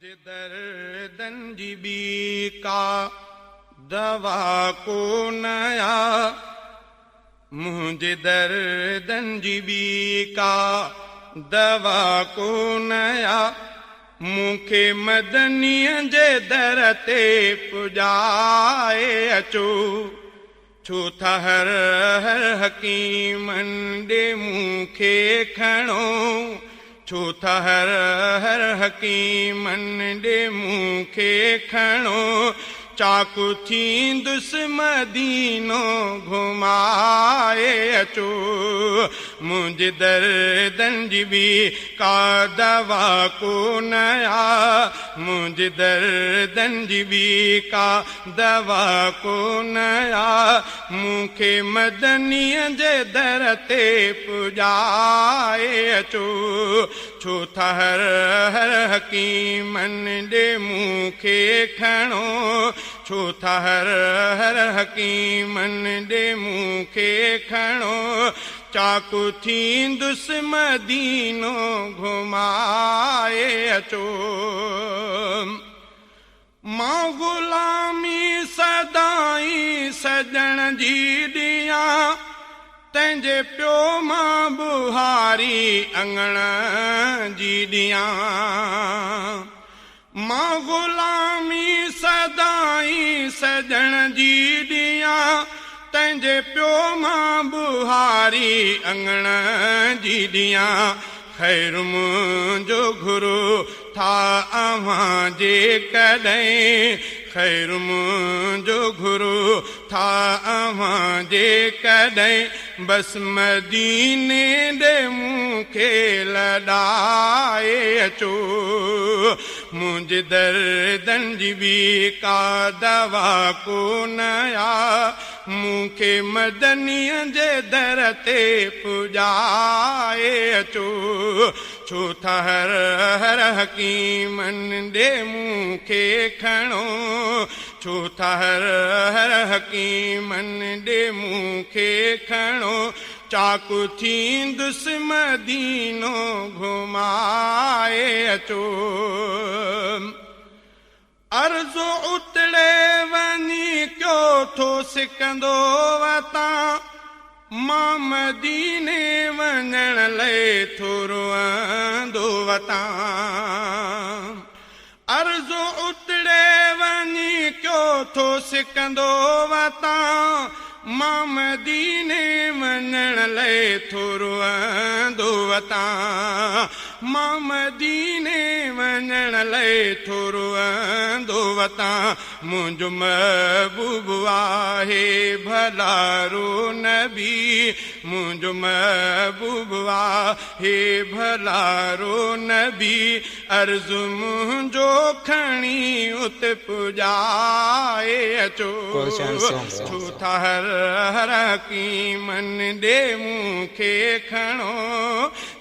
मुझे दर्दन G B का दवा को नया, मुझे दर्दन जी बी का दवा को नया, मूंखे मदनीअ जे दर ते पुॼाए अचो। छो त हर हर हकीमन ॾे मूंखे खणो, छो त हर हर हकीमन ॾे मूंखे खणो, चाकू थींदुसि मदीनो घुमाए अचो। मुंहिंजे दर्दन जी बि का दवा को नया, मुंहिंजे दर्दन जी बि का दवा को नया, मूंखे मदनीअ जे दर ते पुॼाए अचो। छो त हर हर हकीमन ॾे मूंखे खणो, छो त हर हर हकीमन ॾे मूंखे खणो, चाकू थींदुसि मदीनो घुमाए अचो। मां ग़ुलामी सदाई सजण जी ॾियां, तंहिंजे पियो मां बुहारी अंगण जी ॾियां। मां ग़ुलामी सदाई सजण जी ॾियां, तंहिंजे पियो मां बुहारी अंगण जी ॾियां। ख़ैर मुंहिंजो घुरो था अव्हां जे कॾहिं, ख़ैर मुंहिंजो घुरो था अव्हां जे कॾहिं, बसि मदीने ॾे मूंखे लॾाए अचो। मुंहिंजे दर्दन जी बि का दवा को नया, मूंखे मदनीअ जे दर ते पुॼाए अचो। छो त हर हर हकीमन ॾे मूंखे खणो, छो त हर हर हकीमन ॾे मूंखे खणो, चाकू थींदुसि मदीनो घुमाए अचो। अर्ज़ु उतड़े वञी क्यो थो सिकंदो वतां, मां मदीने वञण लाइ थो रोअंदो वतां। अर्ज़ु उतड़े वञी क्यो थो सिकंदो वतां, मां मदीने वञण लाइ थो रोअंदो वतां। मां मदीने वञण लाइ थो रोअंदो वतां। मुंहिंजो महबूब आहे भलारो नबी, मुंहिंजो महबूब आहे भलारो नबी, अर्ज़ु मुंहिंजो खणी उत पुॼाए अचो। छो त हर हर हकीमन ॾे मूंखे खणो,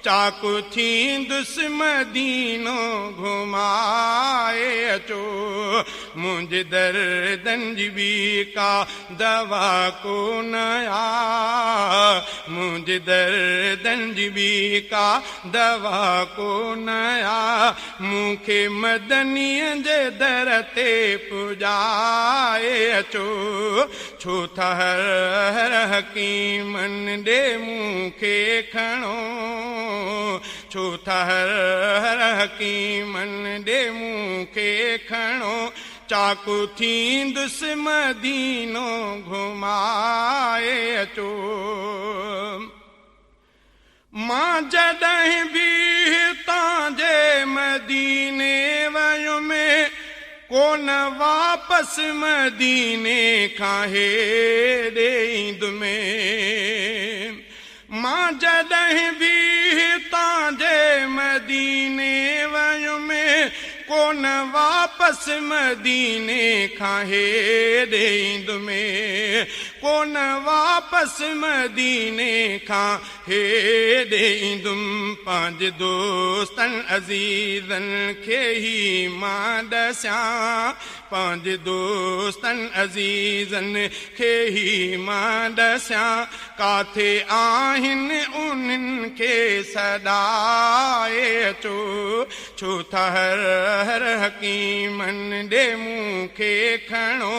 चाकू थींदुसि मदीनो घुमाए अचो। मुंहिंजे दर्दन जी बि का दवा को नया, मुंहिंजे दर्दन जी बि का दवा को नया, मूंखे मदनीअ जे दर ते पुॼाए अचो। छो त हर हर हकीमन ॾे मूंखे खणो, छो त हर हर हकीमन ॾे मूंखे खणो, चाकू थींदुसि मदीनो घुमाए अचो। मां जॾहिं बि हितां जे मदीने वयुमि, कोन वापसि मदीने खां हेॾे ईंदुमि। मां जॾहिं बि हितां जे मदीने वयुमि, कोन वापसि मदीने खां हेॾे ईंदुमि। कोन वापसि मदीने खां हेॾे ईंदुमि। पंहिंजे दोस्तनि अज़ीज़नि खे ई मां ॾसियां, पंहिंजे दोस्तनि अज़ीज़नि खे ई मां ॾसियां, काथे आहिनि उन्हनि खे सॾाए अचो। छो था हर हकीमन ॾे मूंखे खणो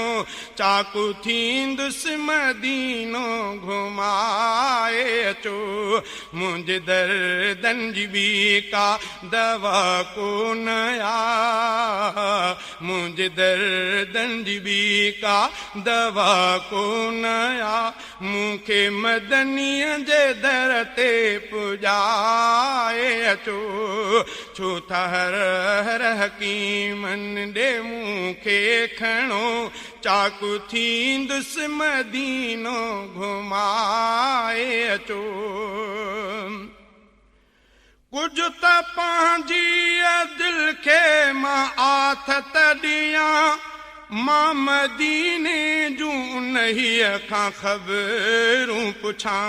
चाकू थींदुसि मदीनो घुमाए अचो मुंहिंजे दर्दनि जी बि का दवा कोन आ मुंहिंजे दर्दनि जी बि का दवा कोन आ मूंखे मदनीअ जे दर ते पुॼाए अचो छो था हर हकीमन ॾे मूंखे खणो चाकू थींदुसि मदीनो घुमाए अचो कुझु त पंहिंजी दिलि खे मां आथ त ॾियां मां मदीने जूं उन्हीअ खां ख़बरूं पुछां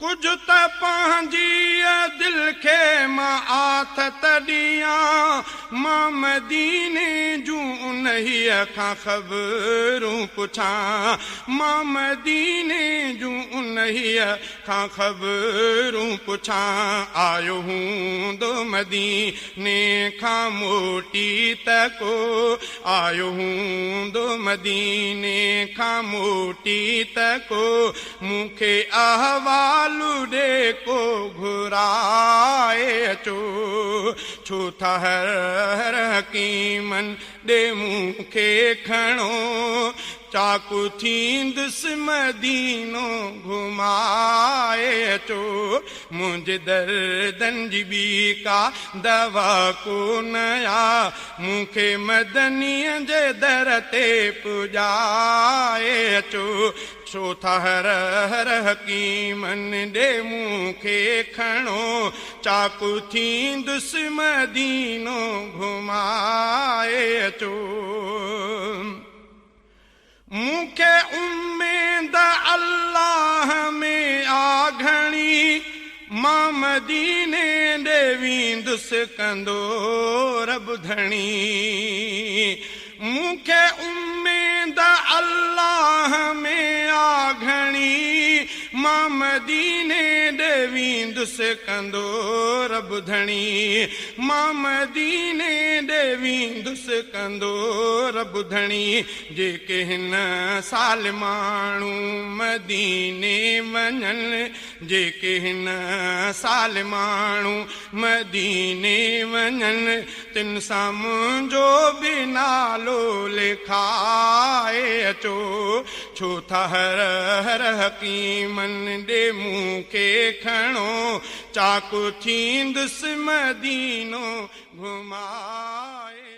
कुझु त पंहिंजी दिलि खे मां आथ त ॾियां मां मदीने जूं उन्हीअ खां ख़बरूं पुछां मां मदीने जूं उन्हीअ खां ख़बरूं पुछां आयो हूंदो मदीने खां मोटी त को आयो हूंदो मदीने खां मोटी त को मूंखे अहवाल ॾे को घुराए अचो छो था हर हकीमन ॾे मूंखे खणो चाकू थींदुसि मदीनो घुमाए अचो मुंहिंजे दर्दनि जी बि का दवा कोन आ मूंखे मदनीअ जे दर ते पुॼाए अचो छो था हर हकीमन ॾे मूंखे खणो चाकू थींदुसि मदीनो घुमाए अचो मूंखे उम्मीद अल्लाह में आ घणी मां मदीने ॾे वेंदुसि कंदो रब धणी मूंखे उम्मीद अल्लाह में आ घणी मां मदीने ॾे वेंदुसि कंदो रब धणी मां मदीने ॾे वेंदुसि कंदो रब धणी जेके हिन साल माण्हू मदीने वञनि जेके हिन साल माण्हू मदीने वञनि तिन सां मुंहिंजो बि नालो लिखाए अचो छो था हर हकीमन ॾे मूंखे खणो चाकू थींदुसि मदीनो घुमाए